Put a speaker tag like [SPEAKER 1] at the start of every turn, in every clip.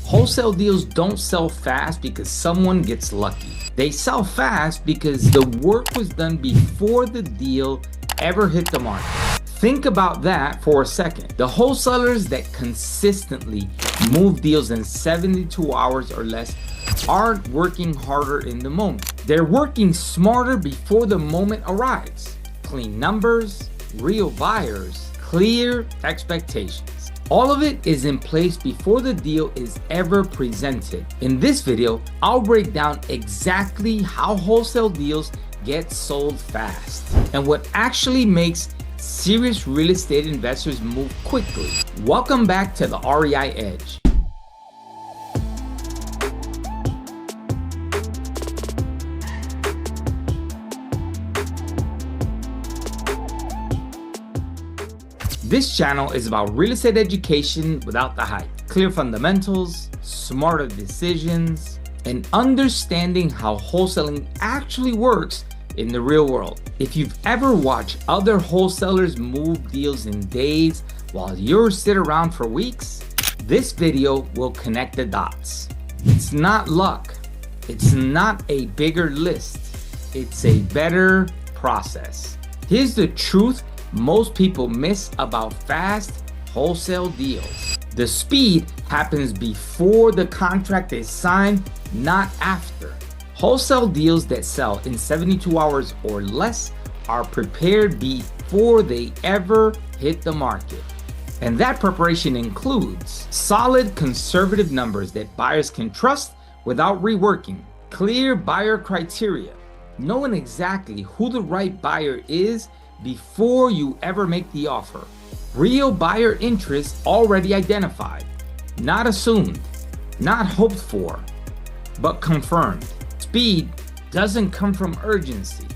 [SPEAKER 1] Wholesale deals don't sell fast because someone gets lucky. They sell fast because the work was done before the deal ever hit the market. Think about that for a second. The wholesalers that consistently move deals in 72 hours or less aren't working harder in the moment. They're working smarter before the moment arrives. Clean numbers, real buyers, clear expectations. All of it is in place before the deal is ever presented. In this video, I'll break down exactly how wholesale deals get sold fast and what actually makes serious real estate investors move quickly. Welcome back to the REI Edge. This channel is about real estate education without the hype, clear fundamentals, smarter decisions, and understanding how wholesaling actually works in the real world. If you've ever watched other wholesalers move deals in days while you sit around for weeks, this video will connect the dots. It's not luck. It's not a bigger list. It's a better process. Here's the truth most people miss about fast wholesale deals. The speed happens before the contract is signed, not after. Wholesale deals that sell in 72 hours or less are prepared before they ever hit the market. And that preparation includes solid conservative numbers that buyers can trust without reworking, clear buyer criteria, knowing exactly who the right buyer is before you ever make the offer. Real buyer interest already identified, not assumed, not hoped for, but confirmed. Speed doesn't come from urgency.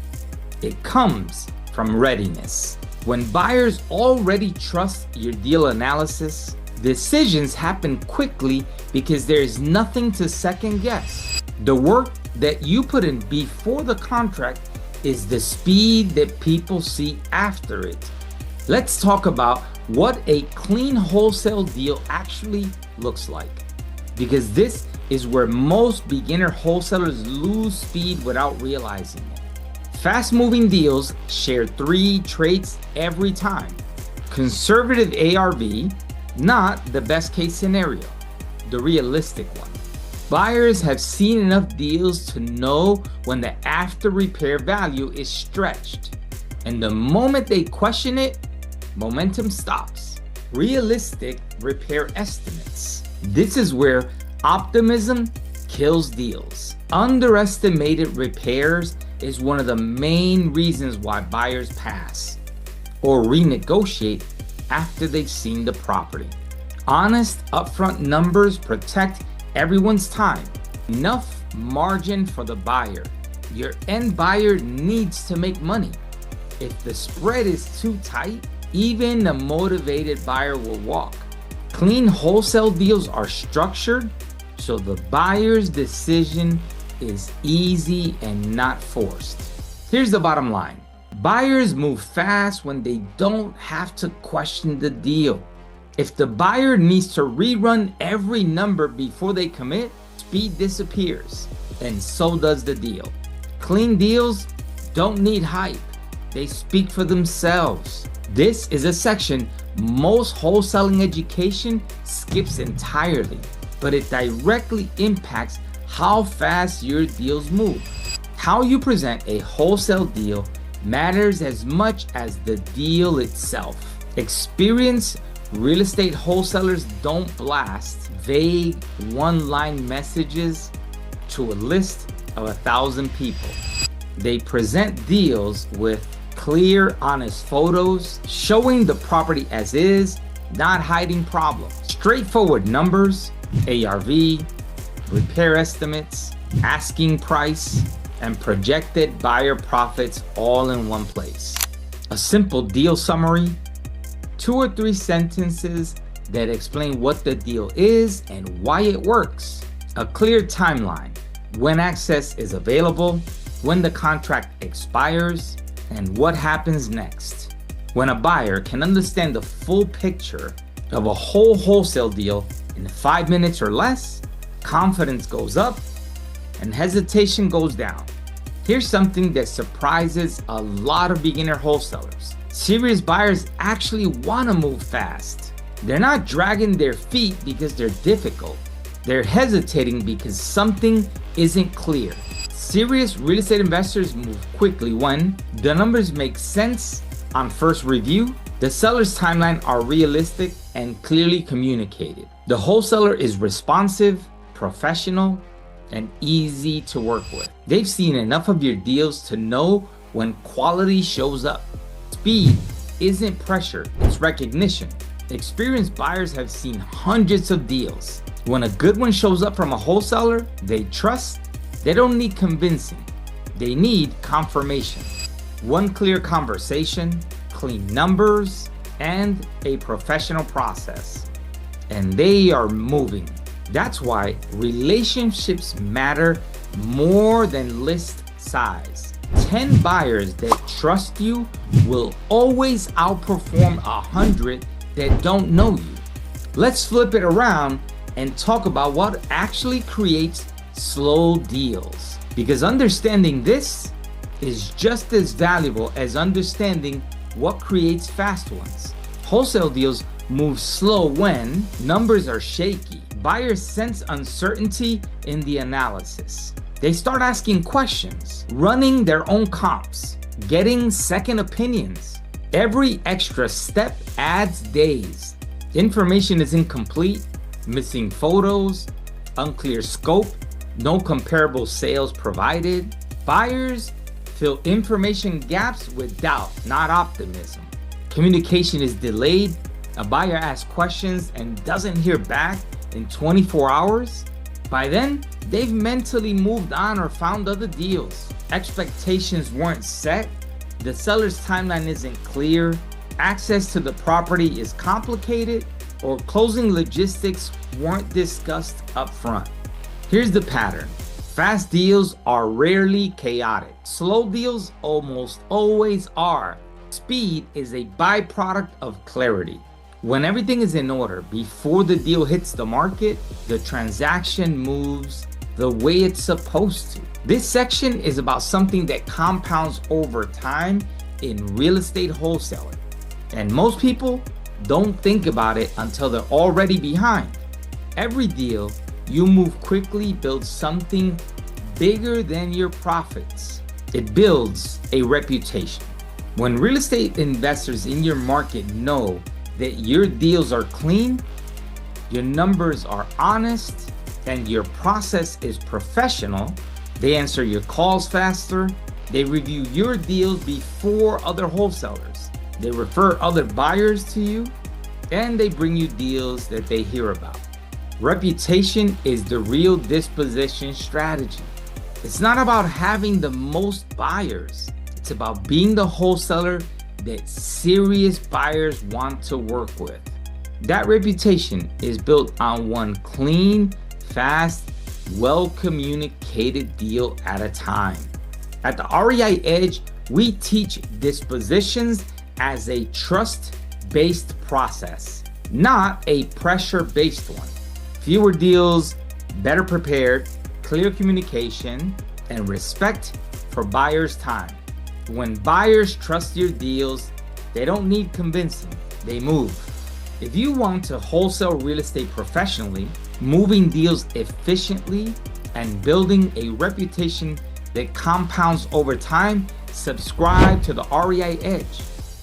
[SPEAKER 1] It comes from readiness. When buyers already trust your deal analysis, decisions happen quickly because there is nothing to second guess. The work that you put in before the contract is the speed that people see after it. Let's talk about what a clean wholesale deal actually looks like, because this is where most beginner wholesalers lose speed without realizing it. Fast-moving deals share three traits every time. Conservative ARV, not the best case scenario, the realistic one. Buyers have seen enough deals to know when the after repair value is stretched. And the moment they question it, momentum stops. Realistic repair estimates. This is where optimism kills deals. Underestimated repairs is one of the main reasons why buyers pass or renegotiate after they've seen the property. Honest upfront numbers protect everyone's time. Enough margin for the buyer. Your end buyer needs to make money. If the spread is too tight, even a motivated buyer will walk. Clean wholesale deals are structured so the buyer's decision is easy and not forced. Here's the bottom line. Buyers move fast when they don't have to question the deal. If the buyer needs to rerun every number before they commit, speed disappears, and so does the deal. Clean deals don't need hype. They speak for themselves. This is a section most wholesaling education skips entirely, but it directly impacts how fast your deals move. How you present a wholesale deal matters as much as the deal itself. Experienced real estate wholesalers don't blast vague one-line messages to a list of 1,000 people. They present deals with clear, honest photos showing the property as is, not hiding problems. Straightforward numbers, ARV, repair estimates, asking price, and projected buyer profits all in one place. A simple deal summary, 2 or 3 sentences that explain what the deal is and why it works. A clear timeline, when access is available, when the contract expires, and what happens next. When a buyer can understand the full picture of a whole wholesale deal In 5 minutes or less, confidence goes up and hesitation goes down. Here's something that surprises a lot of beginner wholesalers. Serious buyers actually want to move fast. They're not dragging their feet because they're difficult. They're hesitating because something isn't clear. Serious real estate investors move quickly when the numbers make sense on first review, the seller's timeline are realistic and clearly communicated. The wholesaler is responsive, professional, and easy to work with. They've seen enough of your deals to know when quality shows up. Speed isn't pressure, it's recognition. Experienced buyers have seen hundreds of deals. When a good one shows up from a wholesaler they trust, they don't need convincing, they need confirmation. One clear conversation, clean numbers, and a professional process. And they are moving. That's why relationships matter more than list size. 10 buyers that trust you will always outperform 100 that don't know you. Let's flip it around and talk about what actually creates slow deals. Because understanding this is just as valuable as understanding what creates fast ones. Wholesale deals move slow when numbers are shaky. Buyers sense uncertainty in the analysis. They start asking questions, running their own comps, getting second opinions. Every extra step adds days. Information is incomplete, missing photos, unclear scope, no comparable sales provided. Buyers fill information gaps with doubt, not optimism. Communication is delayed. A buyer asks questions and doesn't hear back in 24 hours. By then, they've mentally moved on or found other deals. Expectations weren't set. The seller's timeline isn't clear. Access to the property is complicated, or closing logistics weren't discussed up front. Here's the pattern. Fast deals are rarely chaotic. Slow deals almost always are. Speed is a byproduct of clarity. When everything is in order before the deal hits the market, the transaction moves the way it's supposed to. This section is about something that compounds over time in real estate wholesaling. And most people don't think about it until they're already behind. Every deal you move quickly builds something bigger than your profits. It builds a reputation. When real estate investors in your market know that your deals are clean, your numbers are honest, and your process is professional, they answer your calls faster, they review your deals before other wholesalers, they refer other buyers to you, and they bring you deals that they hear about. Reputation is the real disposition strategy. It's not about having the most buyers. It's about being the wholesaler that serious buyers want to work with. That reputation is built on one clean, fast, well-communicated deal at a time. At the REI Edge, we teach dispositions as a trust-based process, not a pressure-based one. Fewer deals, better prepared, clear communication, and respect for buyers' time. When buyers trust your deals, they don't need convincing, they move. If you want to wholesale real estate professionally, moving deals efficiently, and building a reputation that compounds over time, subscribe to the REI Edge.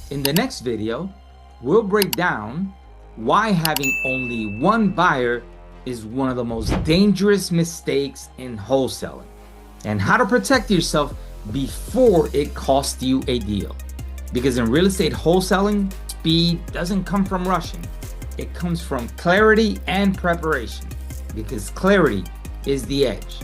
[SPEAKER 1] In the next video, we'll break down why having only one buyer is one of the most dangerous mistakes in wholesaling, and how to protect yourself before it costs you a deal. Because in real estate wholesaling, speed doesn't come from rushing. It comes from clarity and preparation, because clarity is the edge.